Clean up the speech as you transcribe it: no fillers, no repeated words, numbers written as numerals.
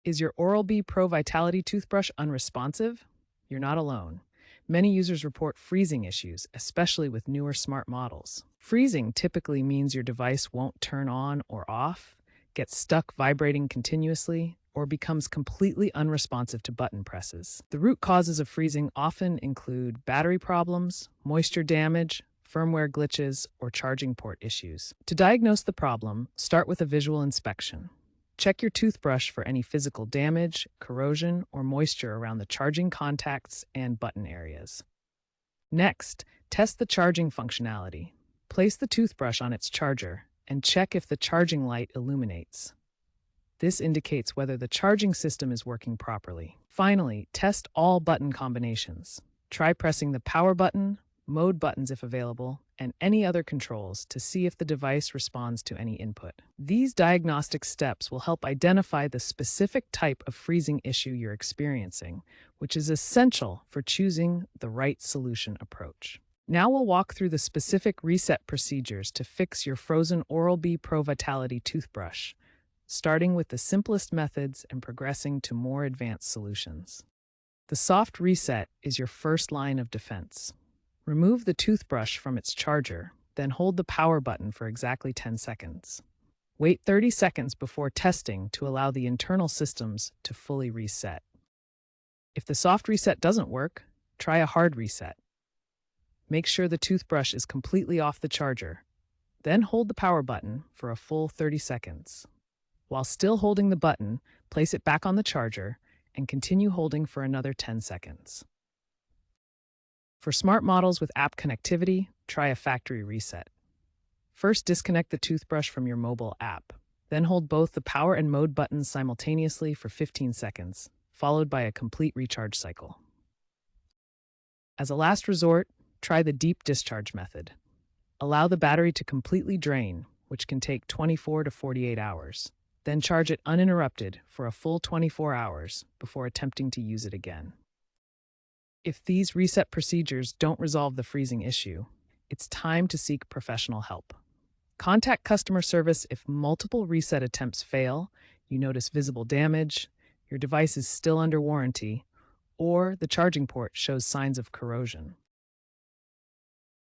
Is your Oral-B Pro Vitality toothbrush unresponsive? You're not alone. Many users report freezing issues, especially with newer smart models. Freezing typically means your device won't turn on or off, gets stuck vibrating continuously, or becomes completely unresponsive to button presses. The root causes of freezing often include battery problems, moisture damage, firmware glitches, or charging port issues. To diagnose the problem, start with a visual inspection. Check your toothbrush for any physical damage, corrosion, or moisture around the charging contacts and button areas. Next, test the charging functionality. Place the toothbrush on its charger and check if the charging light illuminates. This indicates whether the charging system is working properly. Finally, test all button combinations. Try pressing the power button, mode buttons if available, and any other controls to see if the device responds to any input. These diagnostic steps will help identify the specific type of freezing issue you're experiencing, which is essential for choosing the right solution approach. Now we'll walk through the specific reset procedures to fix your frozen Oral-B Pro Vitality toothbrush, starting with the simplest methods and progressing to more advanced solutions. The soft reset is your first line of defense. Remove the toothbrush from its charger, then hold the power button for exactly 10 seconds. Wait 30 seconds before testing to allow the internal systems to fully reset. If the soft reset doesn't work, try a hard reset. Make sure the toothbrush is completely off the charger, then hold the power button for a full 30 seconds. While still holding the button, place it back on the charger and continue holding for another 10 seconds. For smart models with app connectivity, try a factory reset. First, disconnect the toothbrush from your mobile app. Then hold both the power and mode buttons simultaneously for 15 seconds, followed by a complete recharge cycle. As a last resort, try the deep discharge method. Allow the battery to completely drain, which can take 24 to 48 hours. Then charge it uninterrupted for a full 24 hours before attempting to use it again. If these reset procedures don't resolve the freezing issue, it's time to seek professional help. Contact customer service if multiple reset attempts fail, you notice visible damage, your device is still under warranty, or the charging port shows signs of corrosion.